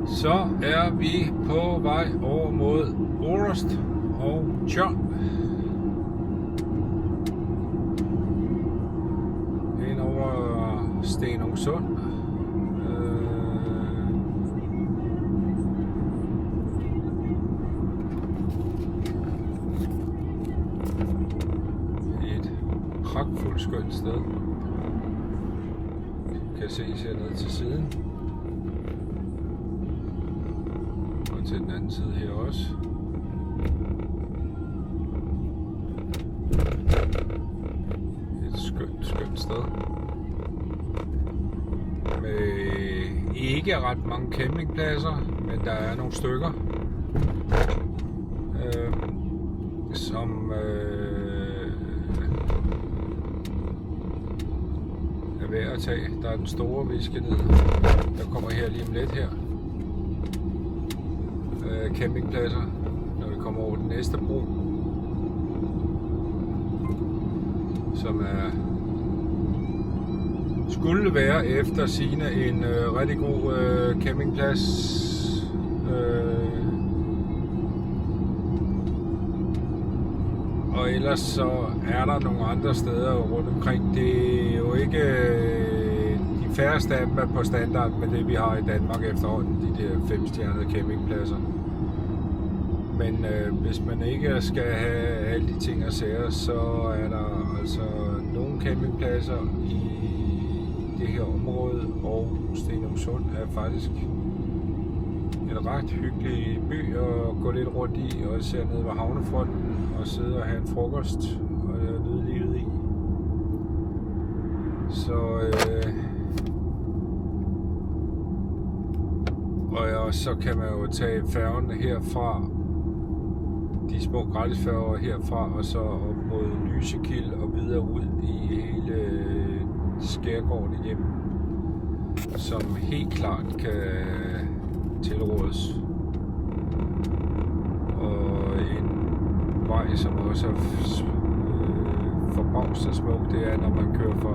Så er vi på vej over mod Orust og Tjørn. Ind over Stenungsund. Et pragtfuldt skønt sted. Kan ses hernede til siden. Og til den anden side her også. Et skønt sted. Med ikke ret mange campingpladser, men der er nogle stykker, som er værd at tage. Der er den store, vi skal ned. Der kommer her lige om lidt her. Campingpladser, når vi kommer over den næste bro, som er skulle være efter sigende en rigtig god campingplads. Og ellers så er der nogle andre steder rundt omkring. Det er jo ikke de færreste af dem er på standard med det vi har i Danmark efterhånden, de der 5-stjernede campingpladser. Men hvis man ikke skal have alle de ting og sager, så er der altså nogle campingpladser i det her område, og Stenungsund er faktisk en ret hyggelig by at gå lidt rundt i, og især nede ved havnefronten og sidde og have en frokost og nyde livet i. Og så kan man jo tage færgen herfra, de små gratisfærger herfra, og så op mod Lysekil og videre ud i hele skærgården hjem, som helt klart kan tilrådes. Og en vej, som også er forbavsende smuk, det er, når man kører fra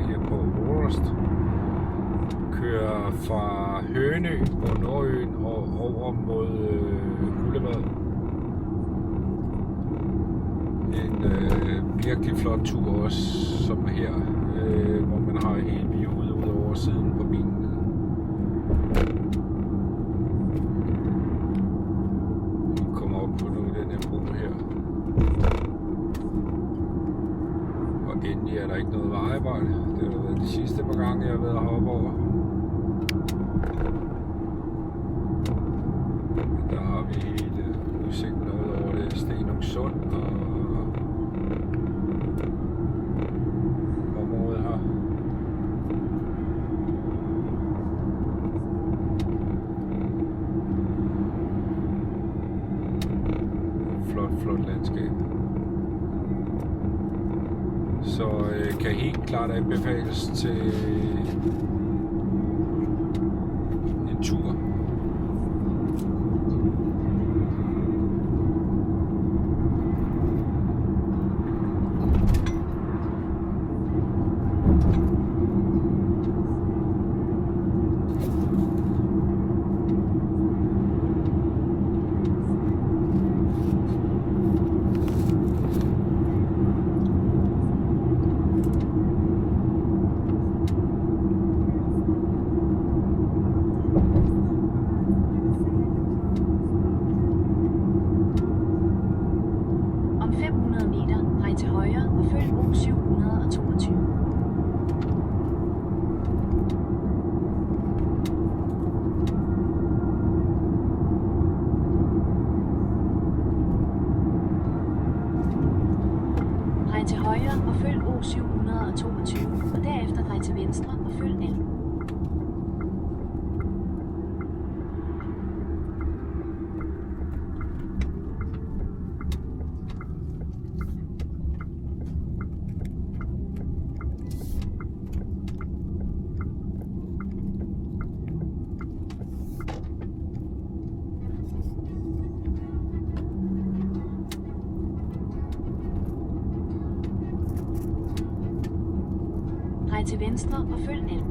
her på Orust, kører fra Hønø på Nordøen og over mod Hullevad. En virkelig flot tur også, som her, hvor man har hele viewet ud over siden på bilen. Vi kommer op på nu den her bro her. Og endelig er der ikke noget vejarbejde. Det har været de sidste par gange, jeg har været heroppe over. Der har vi hele udsigten ud over det Stenungsund og området her. Flot landskab. Så kan helt klart anbefales til en tur. Til højre og følg O722, og derefter drej til venstre og følg L. Drej til venstre og følg L.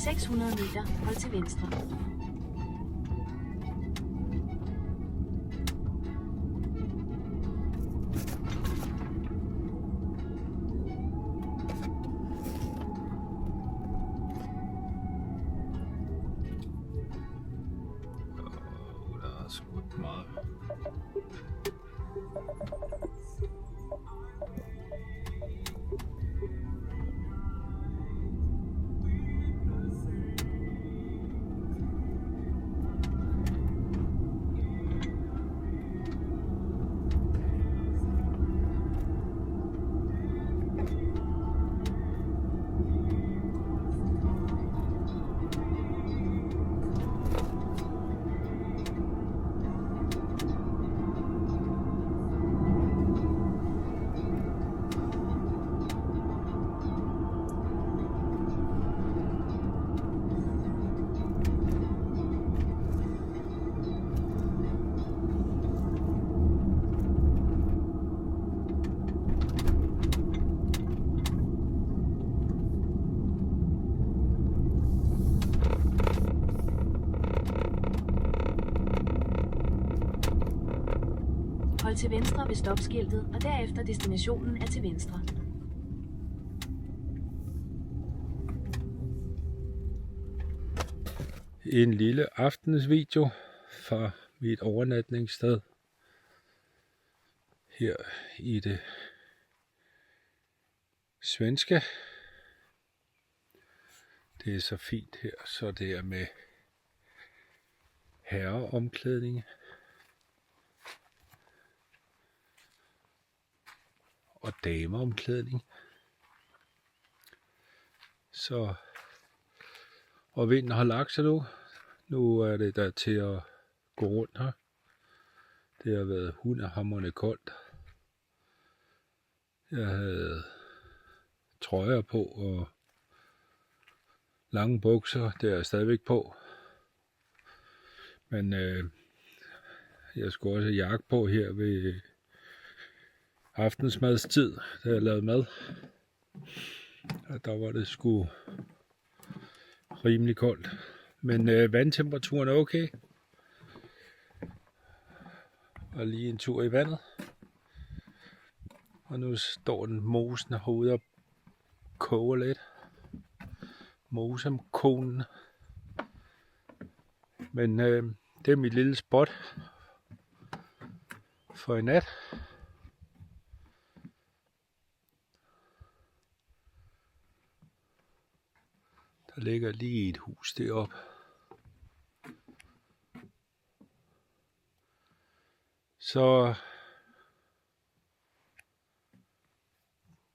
600 meter, hold til venstre. Der er sgu ikke meget. Hold til venstre ved stopskiltet, og derefter destinationen er til venstre. En lille aftensvideo fra mit overnatningssted her i det svenske. Det er så fint her, så det er med herreomklædning og dameomklædning. Så og vinden har lagt sig nu. Nu er det der til at gå rundt her. Det har været hundehamrende koldt. Jeg havde trøjer på og lange bukser. Det er jeg stadigvæk på. Men jeg skulle også have jakke på her ved aftensmadstid, da jeg lavede mad. Og der var det sgu rimelig koldt. Men vandtemperaturen er okay. Og lige en tur i vandet. Og nu står den mosen herude og koger lidt. Mosemkonen. Men det er mit lille spot for i nat. Der ligger lige et hus deroppe. Så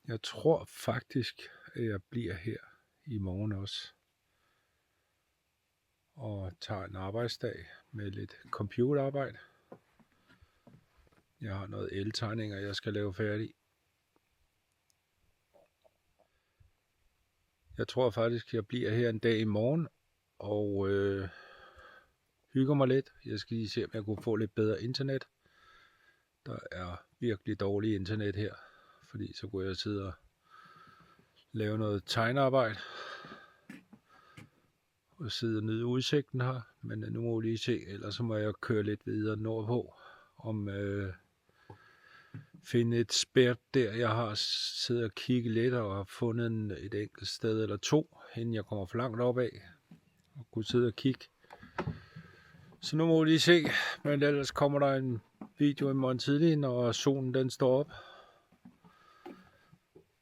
jeg tror faktisk, at jeg bliver her i morgen også. Og tager en arbejdsdag med lidt computerarbejde. Jeg har noget eltegninger, jeg skal lave færdig. Jeg tror faktisk, jeg bliver her en dag i morgen og hygger mig lidt. Jeg skal lige se, om jeg kunne få lidt bedre internet. Der er virkelig dårligt internet her, fordi så kunne jeg sidde og lave noget tegnearbejde og sidde og nyde udsigten her. Men nu må vi lige se, ellers så må jeg køre lidt videre nordpå, om finde et spært der. Jeg har siddet og kigget lidt og har fundet et enkelt sted eller to, inden jeg kommer for langt opad og kunne sidde og kigge. Så nu må vi lige se, men ellers kommer der en video i morgen tidlig, når solen den står op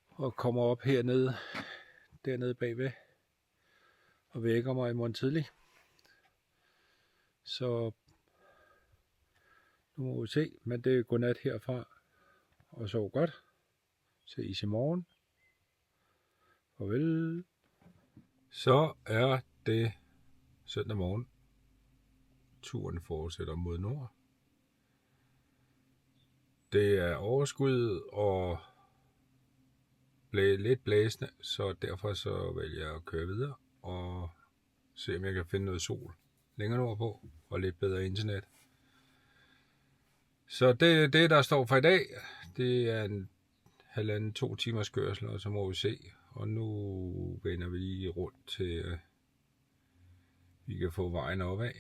og kommer op hernede, dernede bagved og vækker mig i morgen tidlig. Så nu må vi se, men det er godnat herfra og sov godt. Ses i morgen. Farvel. Så er det søndag morgen. Turen fortsætter mod nord. Det er overskyet og lidt blæsende, så derfor så vælger jeg at køre videre og se om jeg kan finde noget sol længere nordpå og lidt bedre internet. Så det er det, der står for i dag. Det er en 1,5-2 timers kørsel, og så må vi se. Og nu vender vi lige rundt til vi kan få vejen opad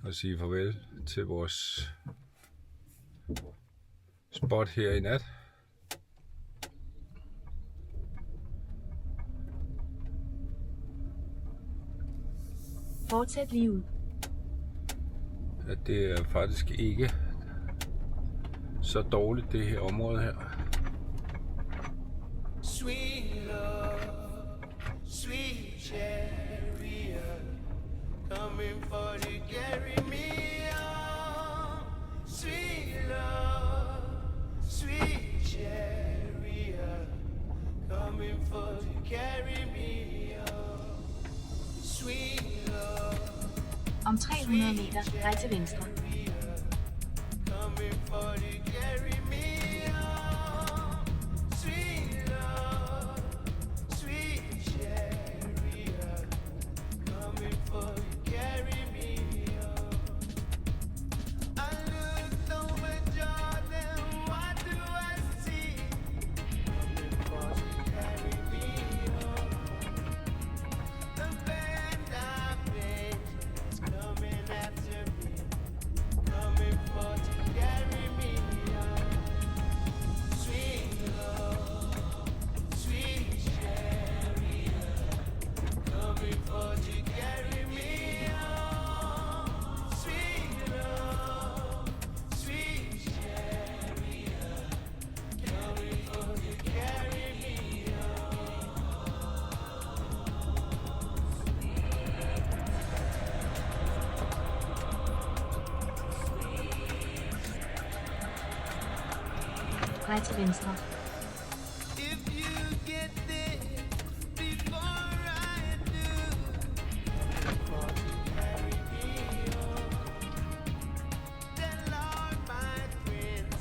og sige farvel til vores spot her i nat. Fortsæt lige ud. At det er faktisk ikke så dårligt, det her område her. Sweet love, sweet chariot, coming for to carry me on. Sweet love, sweet chariot, coming for to carry me on. Sweet love, Om 300 meter, drej til venstre. coming for to carry me on. Sweet love, sweet chariot, coming for to carry me on. I looked over Jordan, what do I see? Coming for to carry me on. The band of angels coming after me, coming for to carry me on. Sweet love, sweet chariot, coming for to carry me on. Sweet love, sweet chariot, coming for to carry me on. Drej til venstre. If you get there before I do, for to carry me on, then Lord, my friends,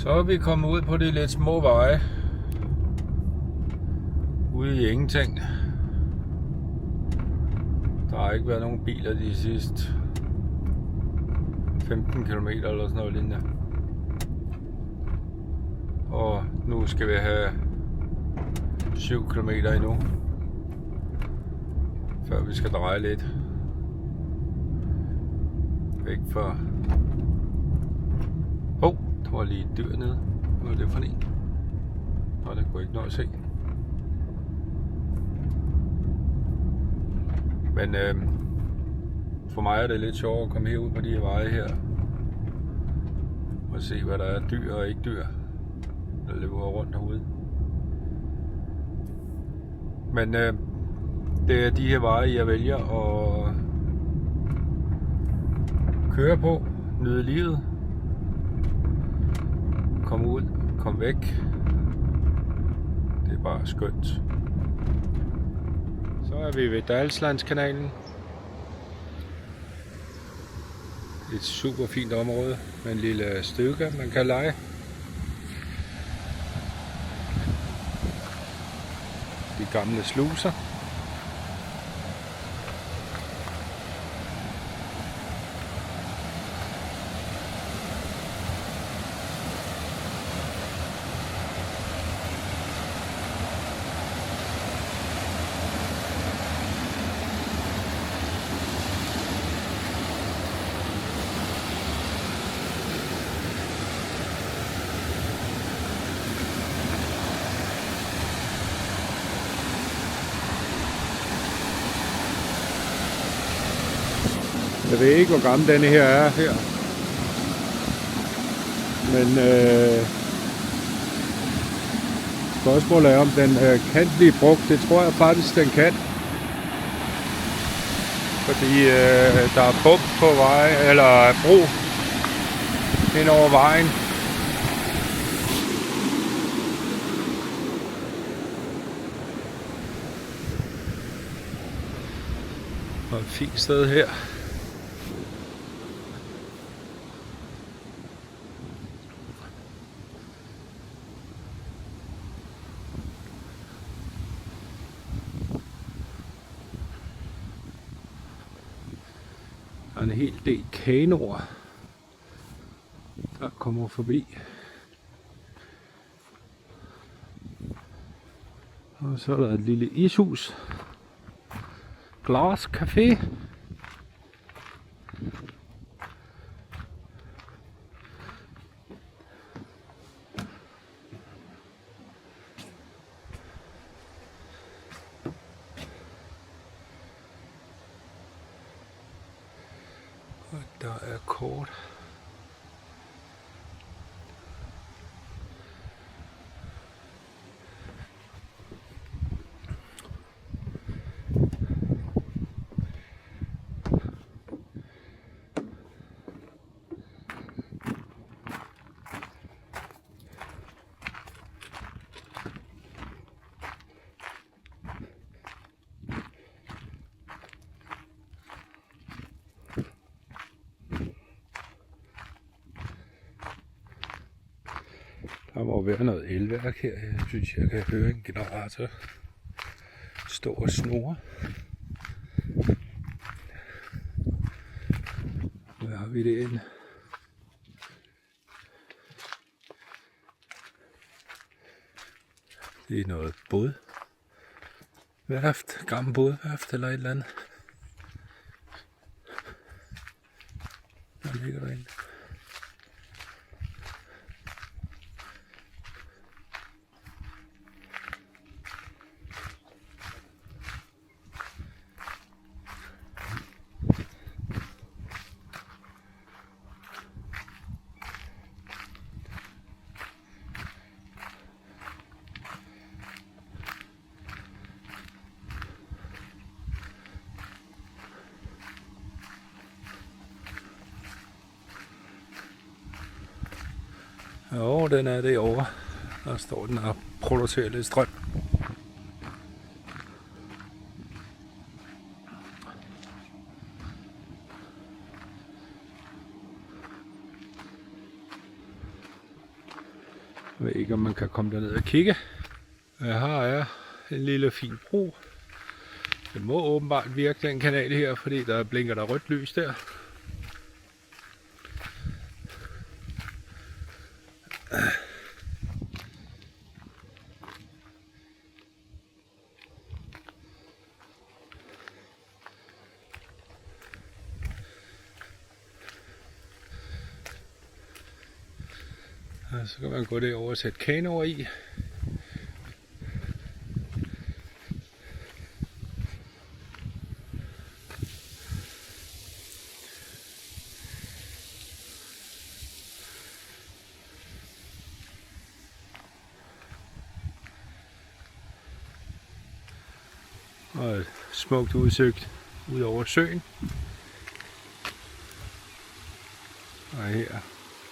Så er vi kommet ud på de lidt små veje. Ude i ingenting. Der har ikke været nogen biler de sidste 15 km eller sådan noget lignende. Og nu skal vi have 7 km endnu, før vi skal dreje lidt væk fra... Der var lige et dyr nede. Hvad var det for en? Nå, det kunne jeg ikke nå at se. Men for mig er det lidt sjovt at komme herud på de her veje her og se, hvad der er dyr og ikke dyr, der løber rundt herude. Men det er de her veje, jeg vælger at køre på, nyde livet, komme ud, komme væk. Det er bare skønt. Så er vi ved Dalslandskanalen. Et super fint område med en lille stykke, man kan lege. De gamle sluser. Jeg ved ikke, hvor gammel denne her er her. Men spørgsmålet er, om den kan blive brugt. Det tror jeg faktisk, den kan. Fordi der er bump på vej, eller bro hen over vejen. Og et fint sted her. Der er en hel del kanoer, der kommer forbi. Og så er der et lille ishus. Glas Café. Og der er kort. Der må være noget elværk her. Jeg synes, jeg kan høre en generator stå og snurre. Hvad har vi derinde? Det er noget bådværft, gammel bådværft eller et eller andet. Der ligger derinde. Jo, den er derovre. Der står den og producerer lidt strøm. Jeg ved ikke, om man kan komme derned og kigge. Her er en lille fin bro. Det må åbenbart virke, den kanal her, fordi der blinker der rødt lys der. Og så kan man gå derover og sætte kanoer i. Og et smukt udsigt ud over søen. Og her,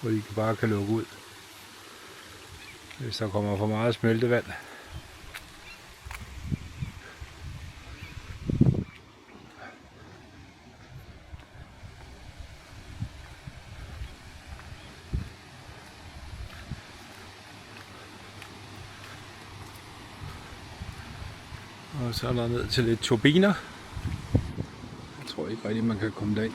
hvor de bare kan lukke ud, hvis der kommer for meget smeltevand. Og så er der ned til lidt turbiner. Jeg tror ikke rigtig, man kan komme derind.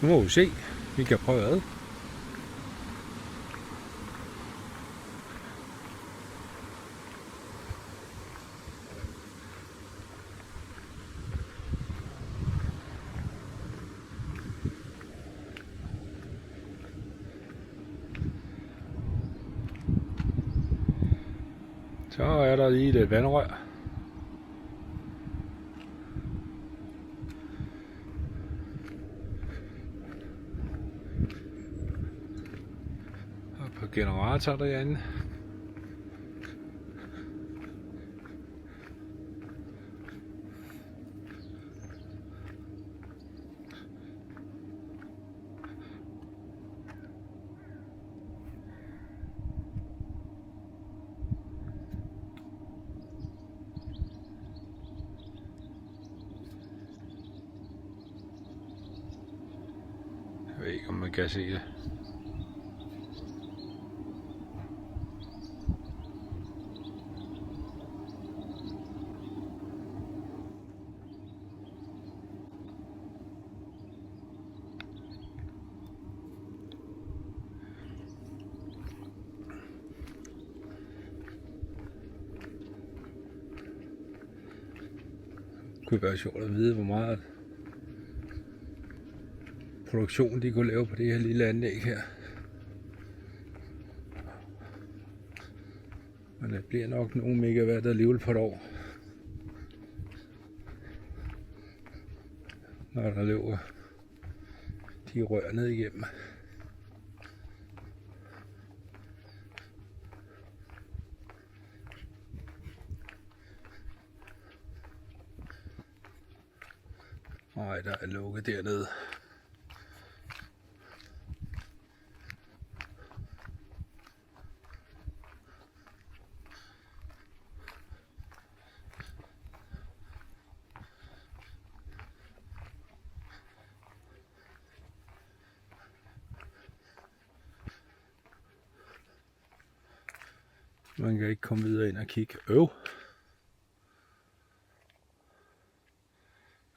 Nu må vi se. Vi kan prøve ad. Så er der lige lidt vandrør. Og på generator derinde. Jeg ved ikke, om man kan se det. kunne være sjovt at vide, hvor meget produktion de kunne lave på det her lille anlæg her. Men det bliver nok nogle megawatt alligevel på et år, når der løber de rør ned igennem. Nej, der er lukket dernede. Man kan ikke komme videre ind og kigge.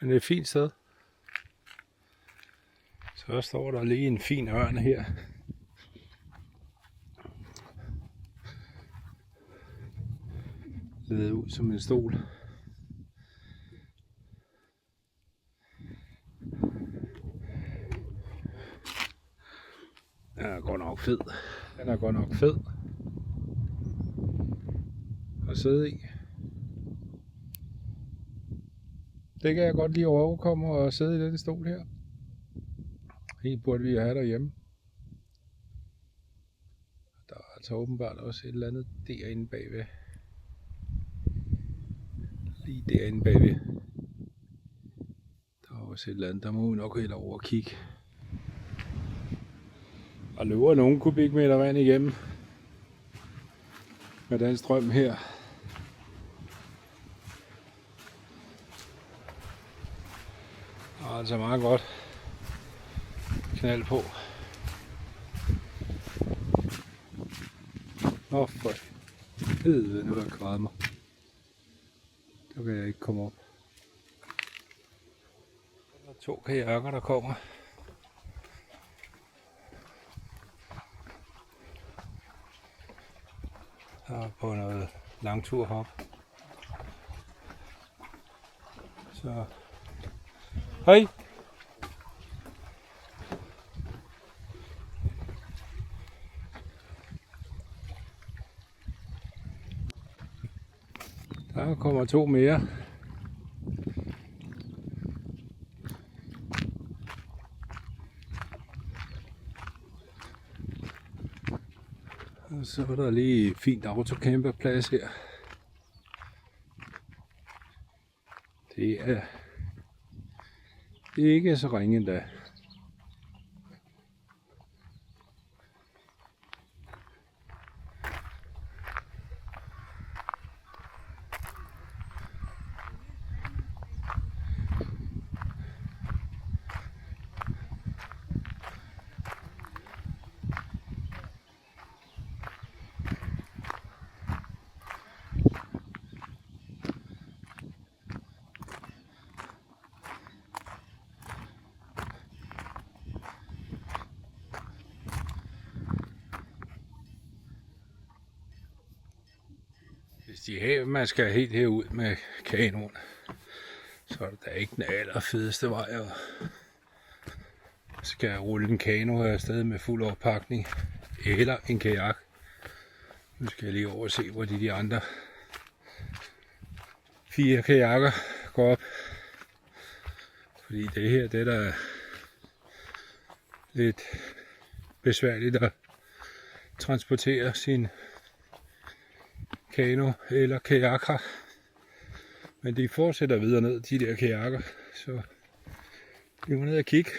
Men det er et fint sted. Så står der lige en fin ørn her. Ledet ud som en stol. Den er godt nok fed. Den er godt nok fed at sidde i. Det kan jeg godt lide at overkomme og sidde i denne stol her. Helt burde vi have derhjemme. Der er altså åbenbart også et eller andet derinde bagved. Lige derinde bagved. Der er også et eller andet, der må vi nok helt over og kigge. Og løber nogle kubikmeter vand igennem. Med den strøm her. Og altså meget godt knald på. Nå for helvede, nu har jeg kvaret mig. Der kan jeg ikke komme op. Der er 2 kajakker, der kommer. Der er på noget langturhop. Så hej! Der kommer 2 mere. Og så er der lige fint autocamperplads her. Det er ikke så ringe endda. Hvis man skal helt herud med kanoen, så er det da ikke den allerfedeste vej at skal rulle en kano afsted med fuld oppakning eller en kajak. Nu skal jeg lige over og se, hvor de andre 4 kajakker går op. Fordi det her, det er da lidt besværligt at transportere sin kano eller kajakker. Men de fortsætter videre ned, de der kajakker. Så vi må ned og kigge.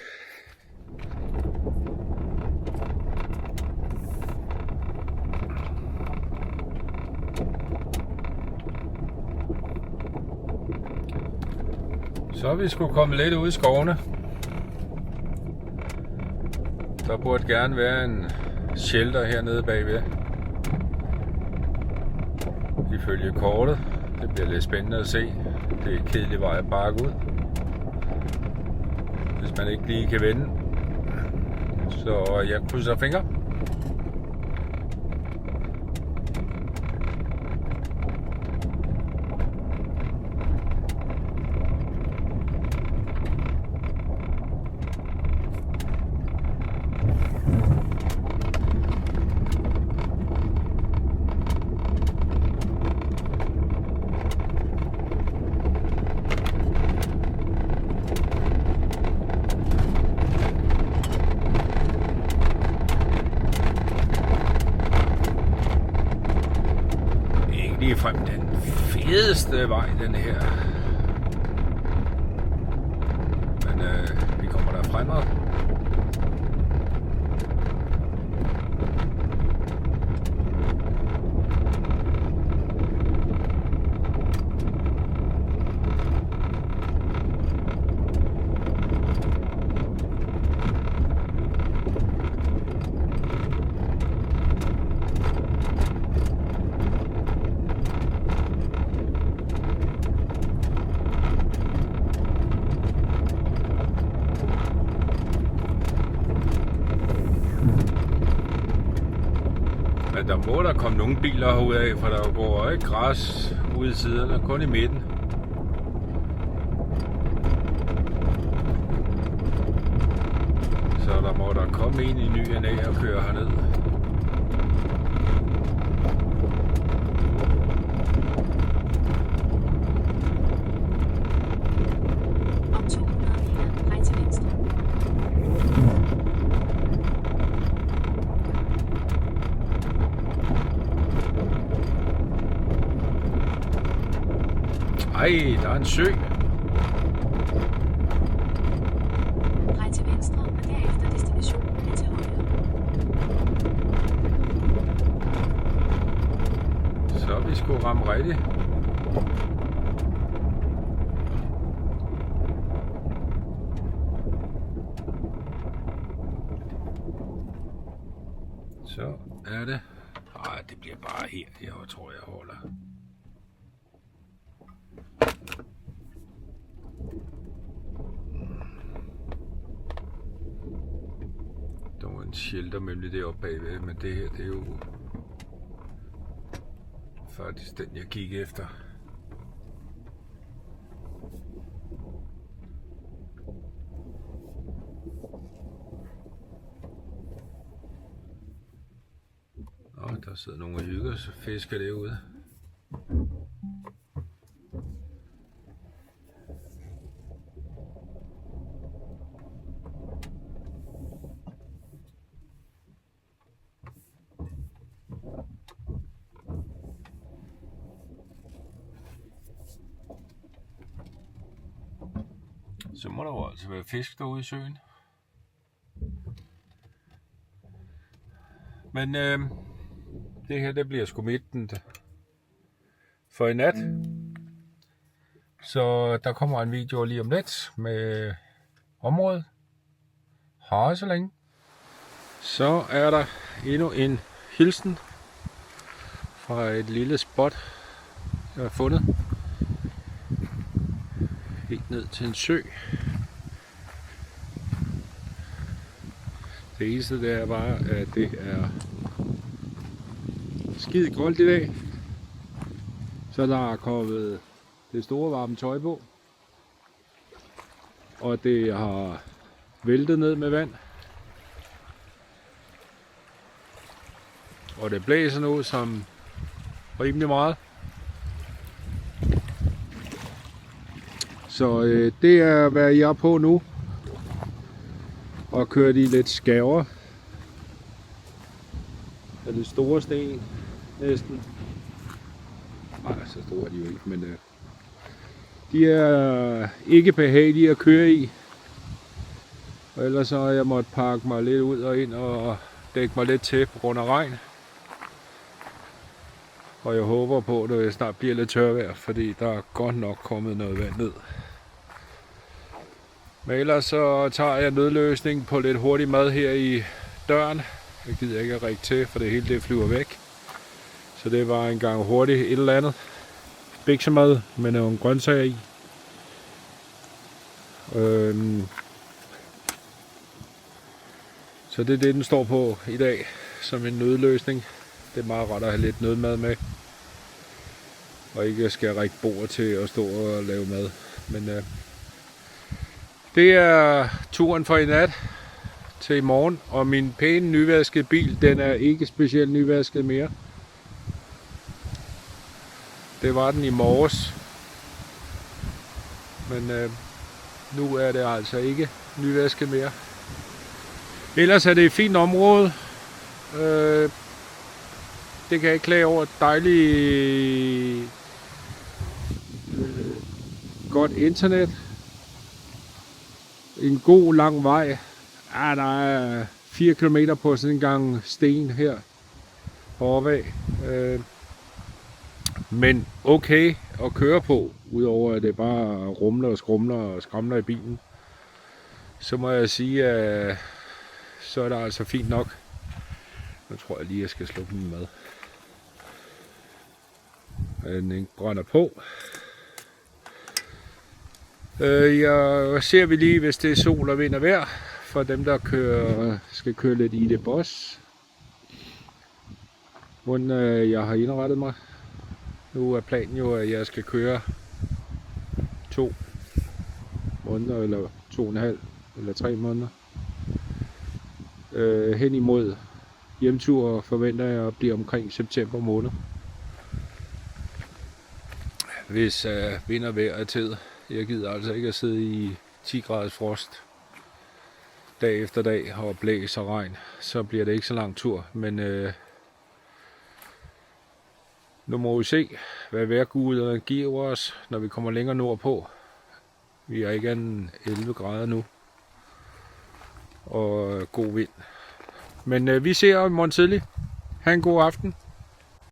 Så er vi skulle komme lidt ud i skovene. Der burde gerne være en shelter hernede bagved. Ifølge kortet. Det bliver lidt spændende at se. Det er kedelig vej at bakke ud. Hvis man ikke lige kan vende. Så jeg krydser fingre. ligefrem den fedeste vej, den her. Men vi kommer der fremad. Men der må der komme nogle biler herudaf, for der går ikke græs ude i siderne, kun i midten. Så der må der komme en i ny og næ og køre herned. Om 200 meter, drej til venstre. Ej, der er en sø. Drej til venstre, og derefter destinationen er til højre. Så vi skulle ramme rigtigt. Så er det. Ej, det bliver bare her. Jeg tror, jeg holder. Der var en shelter mellem det oppe bagved, men det her, det er jo faktisk den, jeg gik efter. Der sidder nogle og hygger, så fisker derude. Så må der jo altså være fisk derude i søen. Men det her, det bliver sgu midten for i nat. Så der kommer en video lige om lidt med området. Hej så længe. Så er der endnu en hilsen fra et lille spot, jeg har fundet. Helt ned til en sø. Det eneste det er bare, at det er skide koldt i dag. Så der er kommet det store varme tøj på. Og det har væltet ned med vand. Og det blæser nu som rimelig meget. Så det er hvad jeg er på nu. Og kørt i lidt skæver. Det er lidt store sten næsten. Nej, så store er de jo ikke, men de er ikke behagelige at køre i. Og ellers så har jeg måttet pakke mig lidt ud og ind og dække mig lidt til på grund af regn. Og jeg håber på, at det snart bliver lidt tørvejr, fordi der er godt nok kommet noget vand ned. Men ellers så tager jeg nødløsning på lidt hurtig mad her i døren. Jeg gider ikke at række til, for det hele det flyver væk. Så det var en gang hurtigt et eller andet. Biksemad med nogle grøntsager i. Så det er det, den står på i dag som en nødløsning. Det er meget rart at have lidt nødmad med. Og ikke skal række bord til at stå og lave mad. Men det er turen for i nat til i morgen. Og min pæne nyvaskede bil, den er ikke specielt nyvasket mere. Det var den i morges. Men nu er det altså ikke nyvasket mere. Ellers er det et fint område. Det kan jeg ikke klage over. Dejlig godt internet, en god lang vej. Der er 4 km på sådan en gang sten her heroppe af. Men okay at køre på, udover at det bare rumler og skrumler og skramler i bilen. Så må jeg sige, at så er det altså fint nok. Nu tror jeg lige, jeg skal slukke min mad. Den ikke brænder på. Jeg ser vi lige, hvis det er sol og vind og vejr, for dem der skal køre lidt i det boss. Hvordan jeg har indrettet mig. Nu er planen jo, at jeg skal køre 2 måneder, eller 2,5 eller 3 måneder. Hen imod hjemtur forventer jeg at blive omkring september måned. Hvis vind og vejr er tid. Jeg gider altså ikke at sidde i 10 graders frost dag efter dag og blæs og regn. Så bliver det ikke så lang tur, men nu må vi se, hvad vejrguderne giver os, når vi kommer længere nordpå. Vi er ikke end 11 grader nu, og god vind. Men vi ser i morgen tidlig. Ha' en god aften.